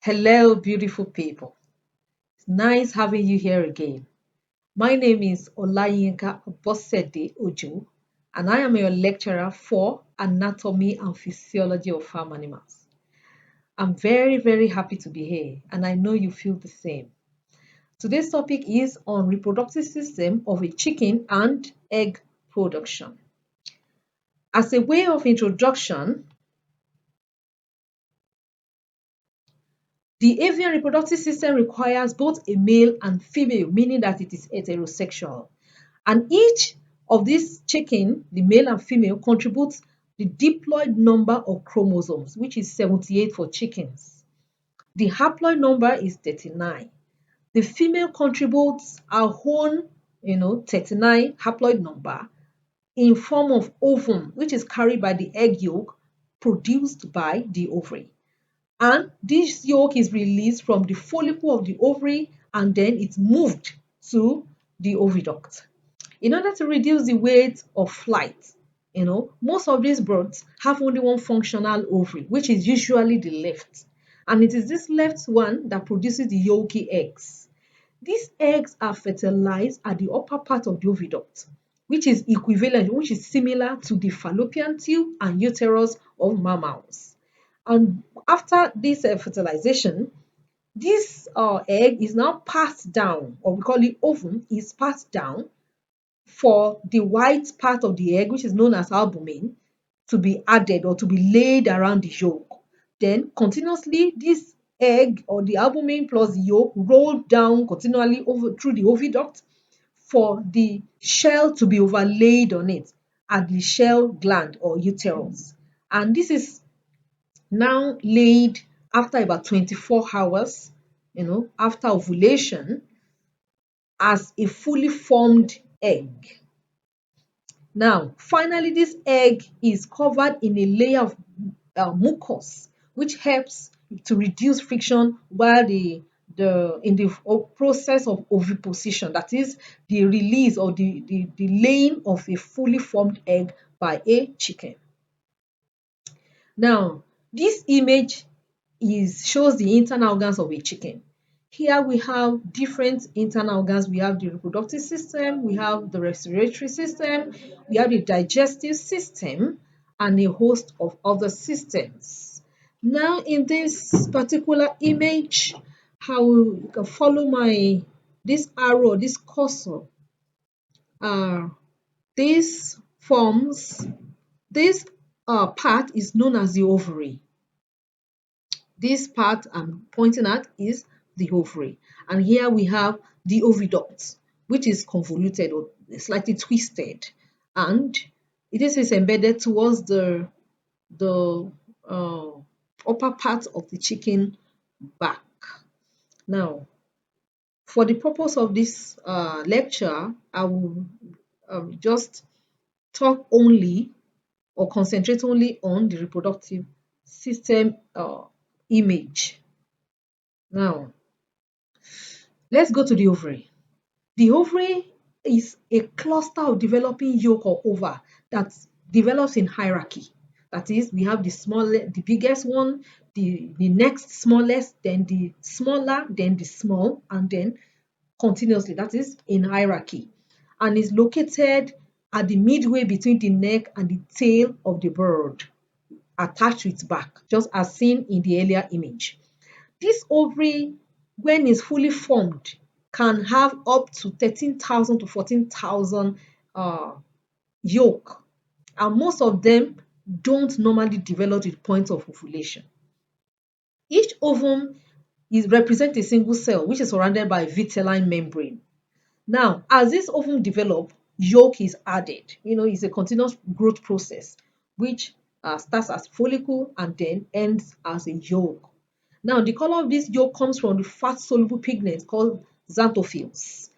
Hello, beautiful people. It's nice having you here again. My name is Olayinka Bosede Ojo, and I am your lecturer for Anatomy and Physiology of Farm Animals. I'm very happy to be here, and I know you feel the same. Today's topic is on reproductive system of a chicken and egg production. As a way of introduction, the avian reproductive system requires both a male and female, meaning that it is heterosexual. And each of these chicken, the male and female, contributes the diploid number of chromosomes, which is 78 for chickens. The haploid number is 39. The female contributes her own, 39 haploid number in form of ovum, which is carried by the egg yolk produced by the ovary. And this yolk is released from the follicle of the ovary and then it's moved to the oviduct. In order to reduce the weight of flight, most of these birds have only one functional ovary, which is usually the left. And it is this left one that produces the yolky eggs. These eggs are fertilized at the upper part of the oviduct, which is similar to the fallopian tube and uterus of mammals. And after this fertilization, this egg is now passed down, or we call it ovum, is passed down for the white part of the egg, which is known as albumin, to be added or to be laid around the yolk. Then continuously, this egg or the albumin plus the yolk roll down continually over through the oviduct for the shell to be overlaid on it at the shell gland or uterus. And this is now laid after about 24 hours, after ovulation as a fully formed egg. Now, finally, this egg is covered in a layer of mucus, which helps to reduce friction while in the process of oviposition, that is the release or the laying of a fully formed egg by a chicken. Now, this image shows the internal organs of a chicken. Here we have different internal organs. We have the reproductive system, we have the respiratory system, we have the digestive system, and a host of other systems. Now, in this particular image, how you can follow this arrow, this cursor. Uh, this forms this part is known as the ovary. This part I'm pointing at is the ovary. And here we have the oviduct, which is convoluted or slightly twisted. And this is embedded towards the uh, upper part of the chicken back. Now, for the purpose of this lecture, I will just talk only or concentrate only on the reproductive system image. Now, let's go to the ovary. The ovary is a cluster of developing yolk or ova that develops in hierarchy. That is, we have the biggest one, the next smallest, then the smaller, then the small, and then continuously. That is in hierarchy, and is located at the midway between the neck and the tail of the bird, attached to its back, just as seen in the earlier image. This ovary, when it's fully formed, can have up to 13,000 to 14,000 yolk, and most of them don't normally develop to the point of ovulation. Each ovum represents a single cell which is surrounded by a vitelline membrane. Now, as this ovum develops, yolk is added. It's a continuous growth process which starts as follicle and then ends as a yolk. Now, the color of this yolk comes from the fat-soluble pigment called xanthophylls.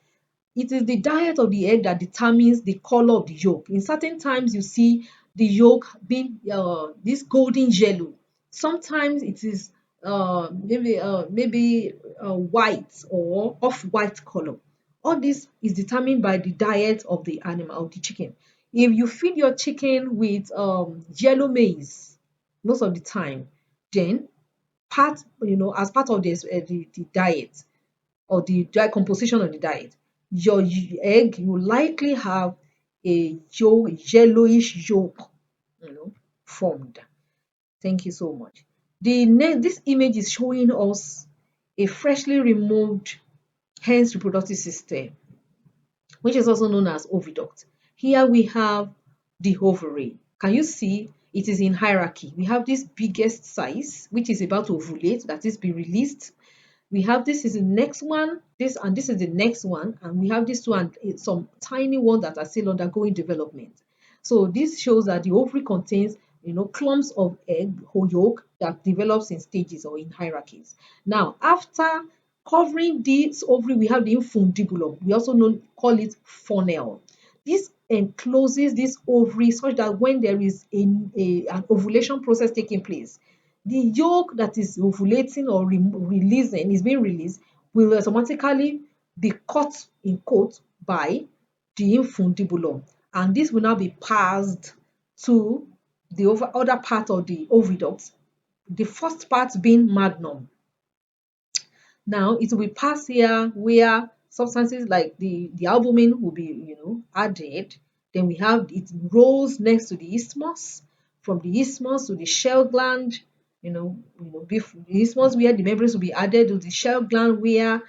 It is the diet of the egg that determines the color of the yolk. In certain times, you see the yolk being this golden yellow. Sometimes it is maybe white or off-white color. All this is determined by the diet of the animal, of the chicken. If you feed your chicken with yellow maize most of the time, then as part of the diet or the diet composition of the diet, your egg will likely have a yellowish yolk, formed. Thank you so much. This image is showing us a freshly removed hen's reproductive system, which is also known as oviduct. Here we have the ovary. Can you see it is in hierarchy? We have this biggest size, which is about to ovulate, that is be released. We have this is the next one, this is the next one, and we have these two and some tiny ones that are still undergoing development. So this shows that the ovary contains clumps of egg or yolk that develops in stages or in hierarchies. Now, after covering this ovary, we have the infundibulum. We also call it funnel. This encloses this ovary such that when there is an ovulation process taking place, the yolk that is ovulating or releasing is being released will automatically be cut in quote by the infundibulum, and this will now be passed to the other part of the oviduct, the first part being magnum. Now it will be passed here where substances like the albumin will be added. Then we have it rolls next to the isthmus, from the isthmus to the shell gland, the isthmus where the membranes will be added to the shell gland where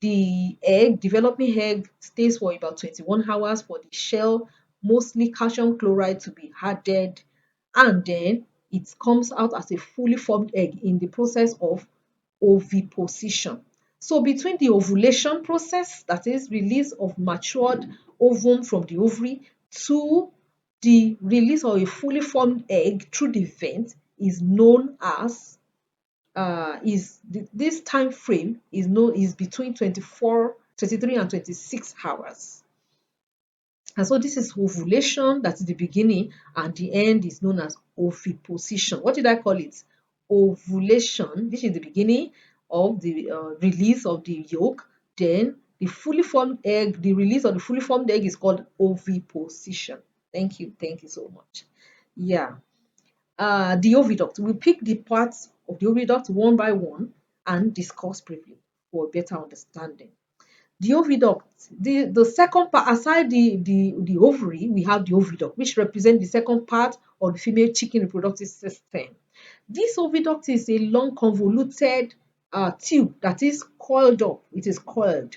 the developing egg stays for about 21 hours for the shell, mostly calcium chloride to be added, and then it comes out as a fully formed egg in the process of oviposition. So between the ovulation process, that is release of matured ovum from the ovary, to the release of a fully formed egg through the vent is known as this time frame is between 23 and 26 hours. And so this is ovulation, that is the beginning, and the end is known as oviposition. What did I call it? Ovulation. This is the beginning of the release of the yolk. Then the fully formed egg, the release of the fully formed egg is called oviposition. Thank you. Thank you so much. Yeah. The oviduct. We'll pick the parts of the oviduct one by one and discuss briefly for a better understanding. The oviduct, the second part, aside the ovary, we have the oviduct, which represents the second part of the female chicken reproductive system. This oviduct is a long convoluted tube that is coiled up. It is coiled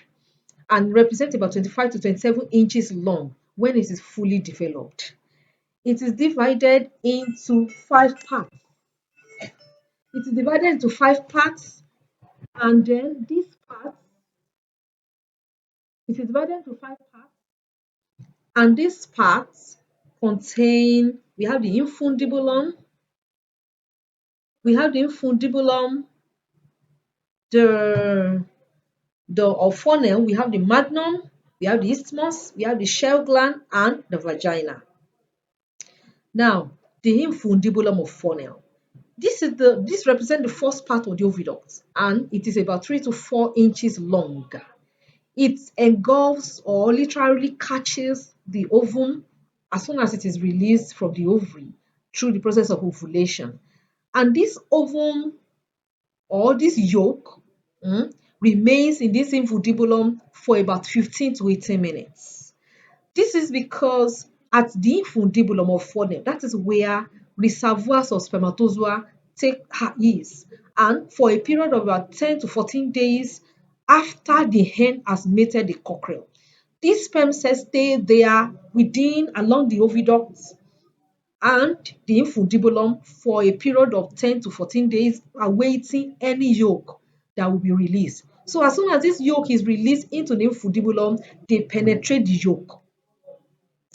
and represents about 25 to 27 inches long when it is fully developed. It is divided into 5 parts. It is divided into 5 parts, and then these parts, it is divided into 5 parts. And these parts contain, we have the infundibulum, the funnel, we have the magnum, we have the isthmus, we have the shell gland, and the vagina. Now, the infundibulum of funnel. This represents the first part of the oviduct, and it is about 3 to 4 inches long. It engulfs or literally catches the ovum as soon as it is released from the ovary through the process of ovulation. And this ovum or this yolk remains in this infundibulum for about 15 to 18 minutes. This is because at the infundibulum of funnel, that is where reservoirs of spermatozoa take is. And for a period of about 10 to 14 days after the hen has mated the cockerel, these sperm cells stay there along the oviduct and the infundibulum for a period of 10 to 14 days, awaiting any yolk that will be released. So as soon as this yolk is released into the infundibulum, they penetrate the yolk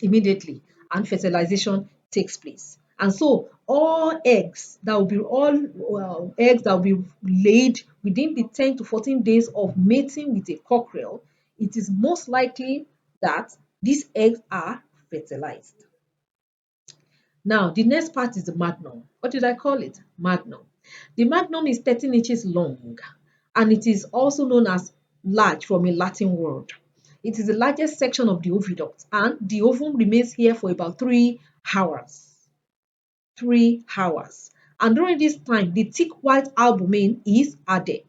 immediately and fertilization takes place. And so all eggs that will be laid within the 10 to 14 days of mating with a cockerel, it is most likely that these eggs are fertilized. Now, the next part is the magnum. What did I call it? Magnum. The magnum is 13 inches long, and it is also known as large from a Latin word. It is the largest section of the oviduct, and the ovum remains here for about 3 hours. 3 hours. And during this time, the thick white albumin is added.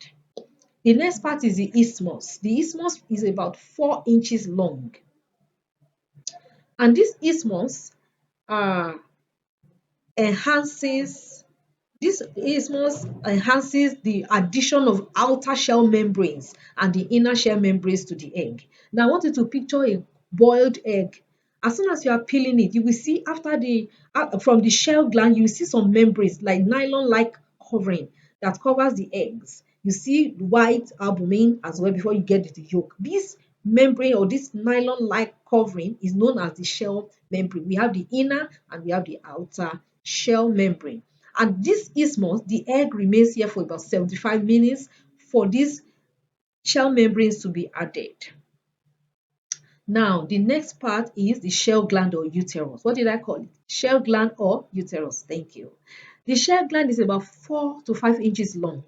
The next part is the isthmus. The isthmus is about 4 inches long. And this isthmus uh, enhances This isthmus enhances the addition of outer shell membranes and the inner shell membranes to the egg. Now, I want you to picture a boiled egg. As soon as you are peeling it, you will see after the from the shell gland, you will see some membranes like nylon-like covering that covers the eggs. You see white albumin as well before you get to the yolk. This membrane or this nylon-like covering is known as the shell membrane. We have the inner and we have the outer shell membrane. And this isthmus, the egg remains here for about 75 minutes for these shell membranes to be added. Now, the next part is the shell gland or uterus. What did I call it? Shell gland or uterus. Thank you. The shell gland is about 4 to 5 inches long,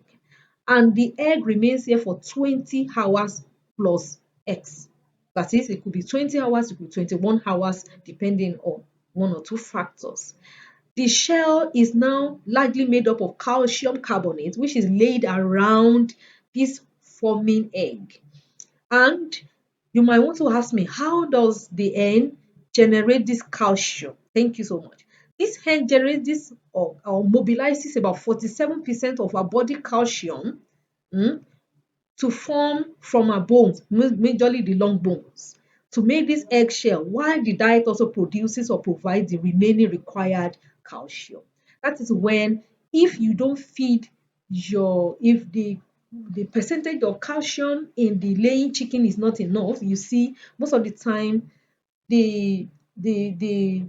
and the egg remains here for 20 hours plus X. That is, it could be 20 hours, it could be 21 hours, depending on one or two factors. The shell is now largely made up of calcium carbonate, which is laid around this forming egg. And you might want to ask me, how does the hen generate this calcium? Thank you so much. This hen generates this or mobilizes about 47% of our body calcium to form from our bones, majorly the long bones, to make this eggshell, while the diet also produces or provides the remaining required calcium. That is when, if you don't feed if the percentage of calcium in the laying chicken is not enough, you see most of the time the the the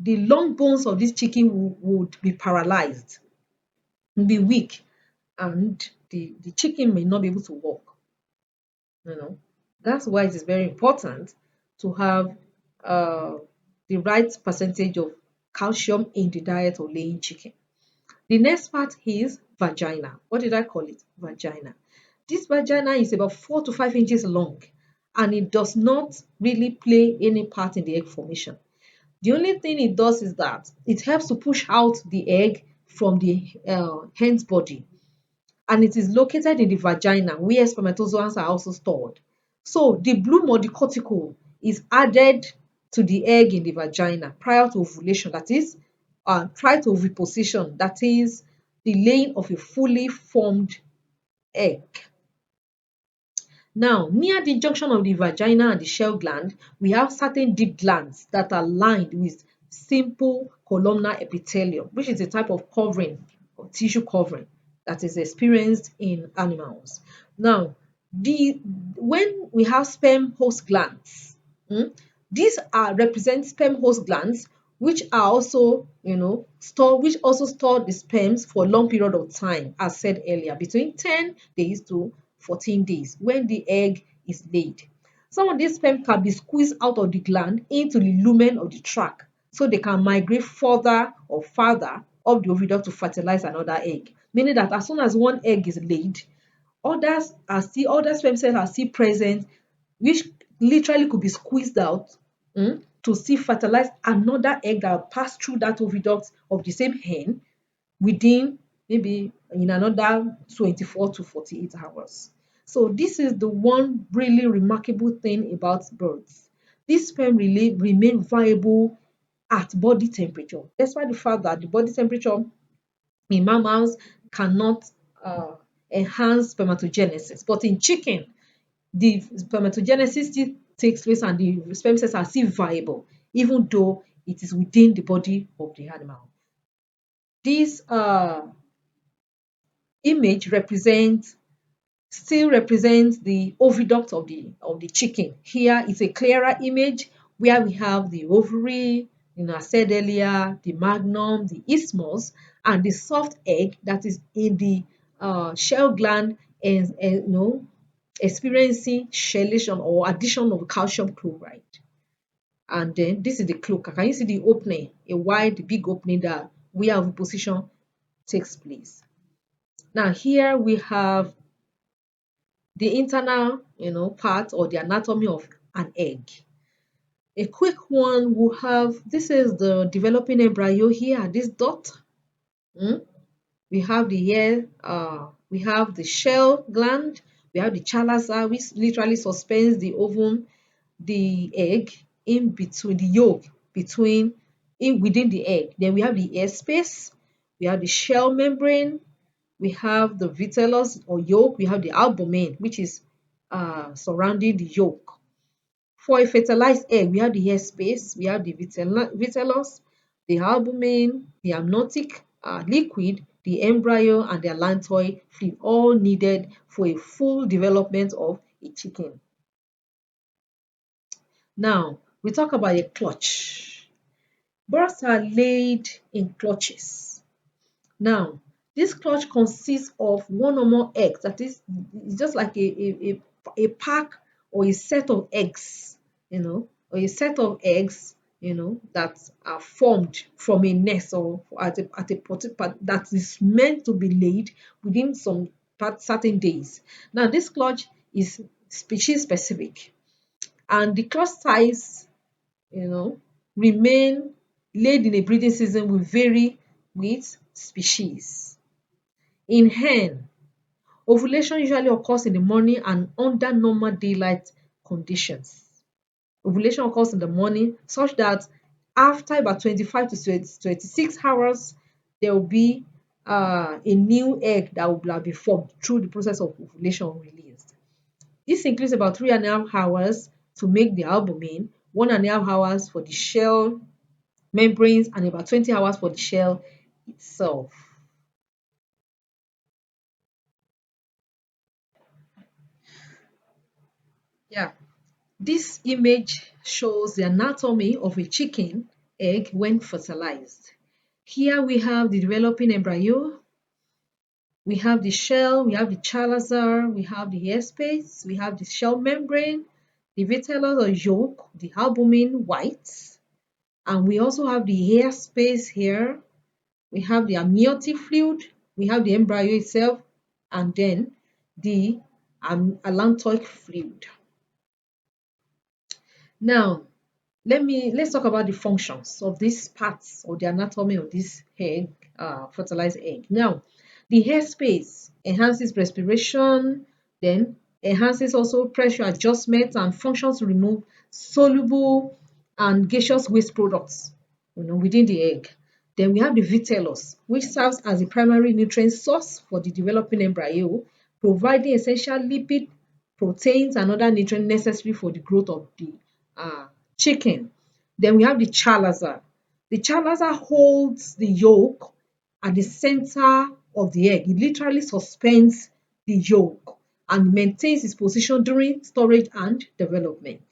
the long bones of this chicken would be paralyzed, be weak, and the chicken may not be able to walk. You know, that's why it is very important to have uh, the right percentage of calcium in the diet of laying chicken. The next part is vagina. What did I call it? Vagina. This vagina is about 4 to 5 inches long, and it does not really play any part in the egg formation. The only thing it does is that it helps to push out the egg from the hen's body, and it is located in the vagina where spermatozoans are also stored. So the bloom or the cortical is added to the egg in the vagina prior to ovulation, that is, prior to oviposition, that is, the laying of a fully formed egg. Now, near the junction of the vagina and the shell gland, we have certain deep glands that are lined with simple columnar epithelium, which is a type of covering or tissue covering that is experienced in animals. Now, when we have sperm host glands, these are represent sperm host glands which are also, which also store the sperms for a long period of time, as said earlier, between 10 days to 14 days when the egg is laid. Some of these sperm can be squeezed out of the gland into the lumen of the tract, so they can migrate further or farther up the oviduct to fertilize another egg. Meaning that as soon as one egg is laid, other sperm cells are still present, which literally could be squeezed out to still fertilize another egg that will pass through that oviduct of the same hen within maybe in another 24 to 48 hours. So this is the one really remarkable thing about birds. These sperm really remain viable at body temperature, despite the fact that the body temperature in mammals cannot uh, enhance spermatogenesis. But in chicken, the spermatogenesis still takes place and the sperm cells are still viable, even though it is within the body of the animal. This image still represents the oviduct of the chicken. Here is a clearer image where we have the ovary, I said earlier, the magnum, the isthmus, and the soft egg that is in the shell gland, and experiencing chelation or addition of calcium chloride. And then this is the cloaca. Can you see the opening? A wide, big opening that where oviposition takes place. Now here we have the internal, part or the anatomy of an egg. A quick one will have, this is the developing embryo here, this dot. We have the hair, we have the shell gland, we have the chalaza, which literally suspends the ovum, the egg in between the yolk, between in within the egg. Then we have the air space, we have the shell membrane, we have the vitellus or yolk, we have the albumin, which is surrounding the yolk. For a fertilized egg, we have the hair space, we have the vitellus, the albumin, the amniotic liquid, the embryo, and the allantoid fluid, all needed for a full development of a chicken. Now, we talk about a clutch. Birds are laid in clutches. Now, this clutch consists of one or more eggs. That is, it's just like a pack or a set of eggs, or a set of eggs, that are formed from a nest or at a particular that is meant to be laid within some certain days. Now, this clutch is species specific, and the clutch size, you know, remain laid in a breeding season will vary with species. In hen, ovulation usually occurs in the morning and under normal daylight conditions. Ovulation occurs in the morning such that after about 25 to 26 hours, there will be a new egg that will be formed through the process of ovulation released. This includes about 3.5 hours to make the albumin, 1.5 hours for the shell membranes, and about 20 hours for the shell itself. Yeah, this image shows the anatomy of a chicken egg when fertilized. Here we have the developing embryo, we have the shell, we have the chalaza, we have the hair space, we have the shell membrane, the vitellus or yolk, the albumin white, and we also have the hair space here. We have the amniotic fluid, we have the embryo itself, and then the allantoic fluid. Now, let's talk about the functions of these parts or the anatomy of this egg, fertilized egg. Now, the hair space enhances respiration, then enhances also pressure adjustment and functions to remove soluble and gaseous waste products, within the egg. Then we have the vitellus, which serves as the primary nutrient source for the developing embryo, providing essential lipid, proteins, and other nutrients necessary for the growth of the uh, chicken. Then we have the chalaza. The chalaza holds the yolk at the center of the egg. It literally suspends the yolk and maintains its position during storage and development.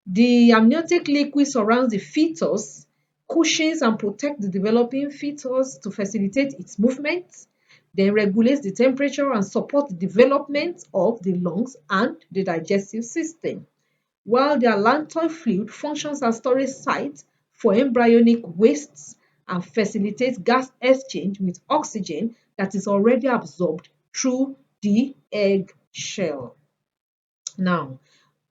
The amniotic liquid surrounds the fetus, cushions and protects the developing fetus to facilitate its movement, then regulates the temperature and supports the development of the lungs and the digestive system, while the allantoid fluid functions as storage site for embryonic wastes and facilitates gas exchange with oxygen that is already absorbed through the egg shell. Now,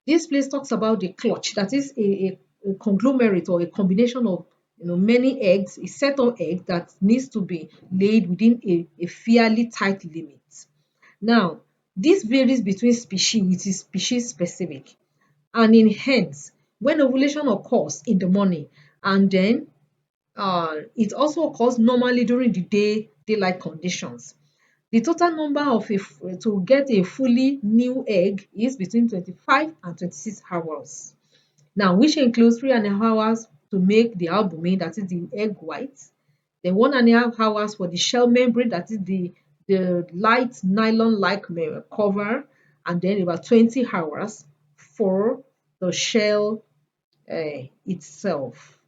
this place talks about the clutch, that is a conglomerate or a combination of many eggs, a set of eggs that needs to be laid within a fairly tight limit. Now, this varies between species, it is species specific. And in hens, when ovulation occurs in the morning, and then it also occurs normally during the daylight conditions. The total number to get a fully new egg is between 25 and 26 hours. Now, which includes 3.5 hours to make the albumin, that is the egg white, then 1.5 hours for the shell membrane, that is the light nylon-like cover, and then about 20 hours for the shell itself.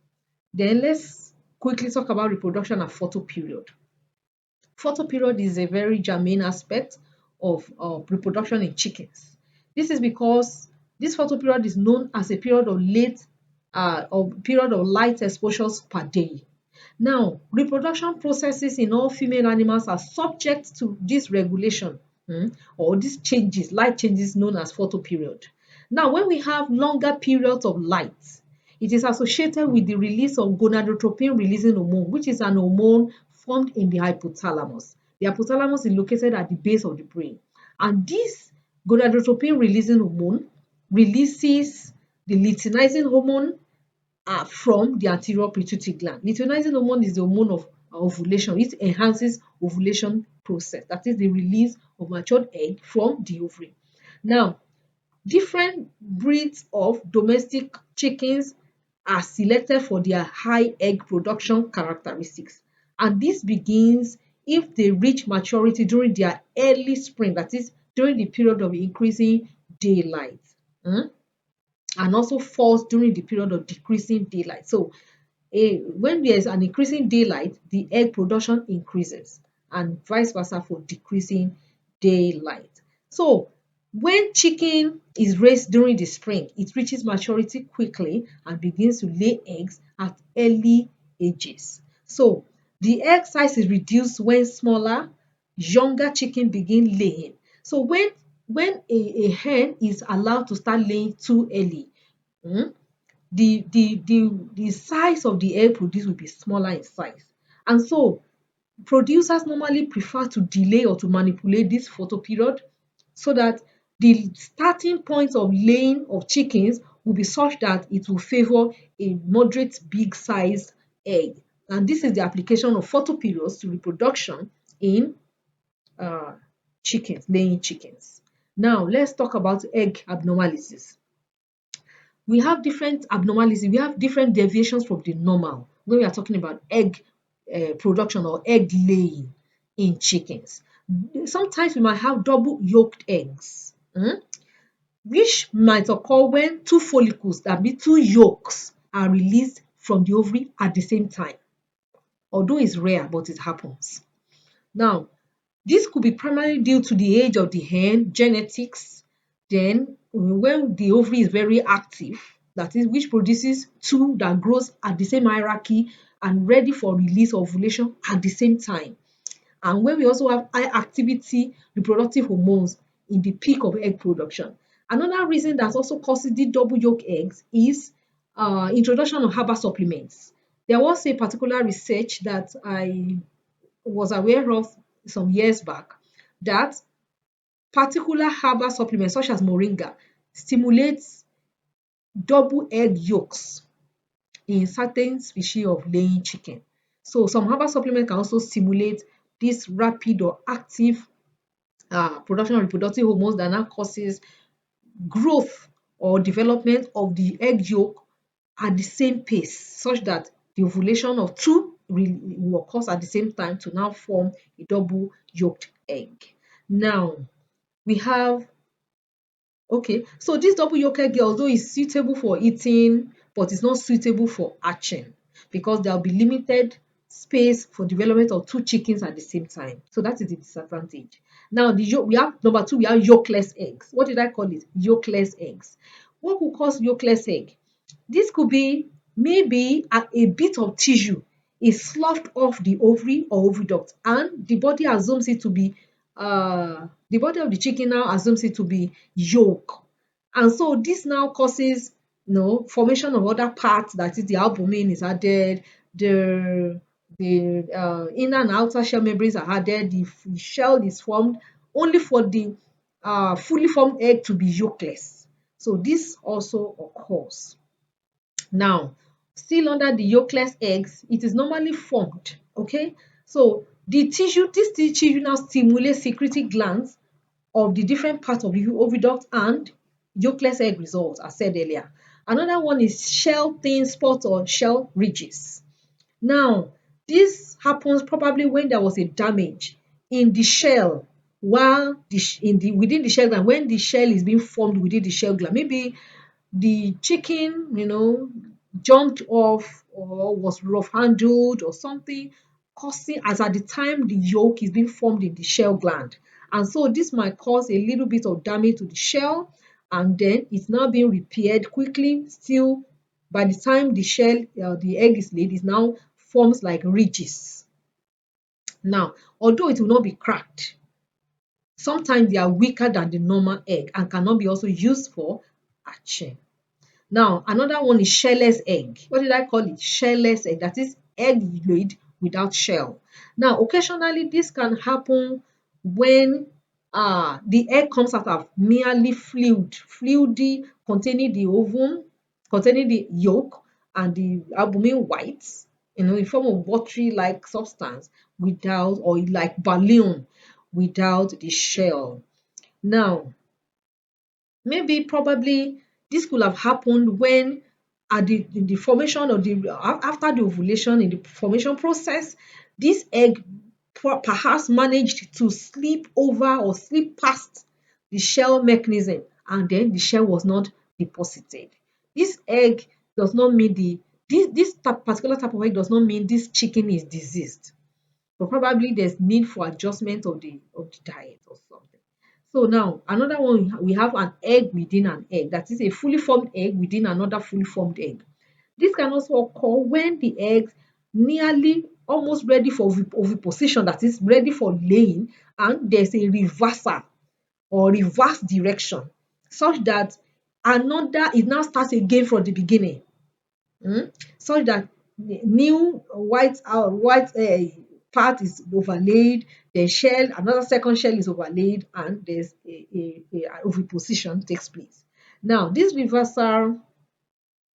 Then let's quickly talk about reproduction and photoperiod. Photoperiod is a very germane aspect of reproduction in chickens. This is because this photoperiod is known as a period of period of light exposures per day. Now, reproduction processes in all female animals are subject to this regulation, or these changes, light changes known as photoperiod. Now, when we have longer periods of light, it is associated with the release of gonadotropin releasing hormone, which is an hormone formed in the hypothalamus. The hypothalamus is located at the base of the brain. And this gonadotropin releasing hormone releases the luteinizing hormone from the anterior pituitary gland. Luteinizing hormone is the hormone of ovulation. It enhances ovulation process. That is the release of matured egg from the ovary. Now, different breeds of domestic chickens are selected for their high egg production characteristics. And this begins if they reach maturity during their early spring, that is during the period of increasing daylight. And also falls during the period of decreasing daylight. So when there is an increasing daylight, the egg production increases, and vice versa for decreasing daylight. So when chicken is raised during the spring, it reaches maturity quickly and begins to lay eggs at early ages. So the egg size is reduced when smaller, younger chicken begin laying. So when a hen is allowed to start laying too early, the size of the egg produced will be smaller in size. And so producers normally prefer to delay or to manipulate this photo period so that the starting point of laying of chickens will be such that it will favor a moderate big size egg. And this is the application of photo periods to reproduction in uh, chickens, laying chickens. Now let's talk about egg abnormalities. We have different abnormalities, we have different deviations from the normal when we are talking about egg production or egg laying in chickens. Sometimes we might have double yolked eggs, which might occur when two follicles, that means two yolks, are released from the ovary at the same time. Although it's rare, but it happens. Now, this could be primarily due to the age of the hen, genetics, then when the ovary is very active, that is, which produces two that grows at the same hierarchy and ready for release or ovulation at the same time. And when we also have high activity reproductive hormones in the peak of egg production. Another reason that also causes the double yolk eggs is introduction of herbal supplements. There was a particular research that I was aware of some years back that particular herbal supplements such as moringa stimulates double egg yolks in certain species of laying chicken. So some herbal supplements can also stimulate this rapid or active production of reproductive hormones that now causes growth or development of the egg yolk at the same pace, such that the ovulation of two will occur at the same time to now form a double yolked egg. Now we have, okay, so this double yolk egg, although is suitable for eating, but it's not suitable for hatching because there will be limited space for development of two chickens at the same time. So that is the disadvantage. Now the yolk, we have number two, we have yolkless eggs. What did I call it? Yolkless eggs. What could cause yolkless egg? This could be maybe a bit of tissue is sloughed off the ovary or oviduct, and the body of the chicken now assumes it to be yolk. And so this now causes formation of other parts, that is the albumin is added, the inner and outer shell membranes are added, the shell is formed only for the fully formed egg to be yolkless. So this also occurs. Now, still under the yolkless eggs, it is normally formed, okay? So this tissue now stimulates secretory glands of the different parts of the oviduct and yolkless egg results, as said earlier. Another one is shell thin spots or shell ridges. Now, this happens probably when there was a damage in the shell while within the shell gland, when the shell is being formed within the shell gland. Maybe the chicken, jumped off or was rough handled or something, causing as at the time the yolk is being formed in the shell gland. And so this might cause a little bit of damage to the shell, and then it's now being repaired quickly. Still, by the time the egg is laid, it now forms like ridges. Now, although it will not be cracked, sometimes they are weaker than the normal egg and cannot be also used for hatching. Now, another one is shellless egg. What did I call it? Shellless egg. That is egg laid without shell. Now, occasionally this can happen when the egg comes out of merely fluidy containing the ovum, containing the yolk and the albumin whites, in form of watery-like substance without, or like balloon without the shell. Now, maybe probably this could have happened when at the formation of the after the ovulation, in the formation process, this egg perhaps managed to slip over or slip past the shell mechanism, and then the shell was not deposited. This egg does not mean particular type of egg does not mean this chicken is diseased, but probably there's need for adjustment of the diet or something. So now another one, we have an egg within an egg, that is a fully formed egg within another fully formed egg. This can also occur when the egg nearly almost ready for oviposition, that is ready for laying, and there's a reversal or reverse direction, such that another, it now starts again from the beginning, such that the new white part is overlaid, the shell, another second shell is overlaid, and there's a oviposition takes place. Now, this reversal,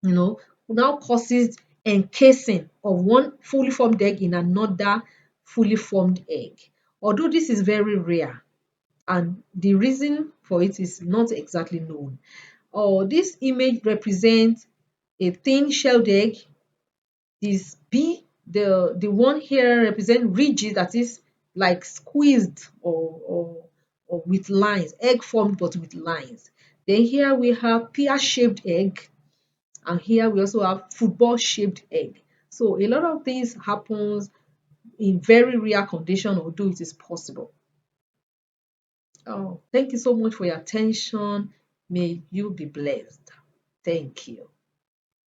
now causes encasing of one fully formed egg in another fully formed egg. Although this is very rare, and the reason for it is not exactly known. This image represents a thin shelled egg. This B, the one here represent ridges, that is like squeezed, or with lines, egg formed but with lines. Then here we have pear-shaped egg, and here we also have football-shaped egg. So a lot of things happens in very rare condition, although it is possible. Thank you so much for your attention. May you be blessed. Thank you.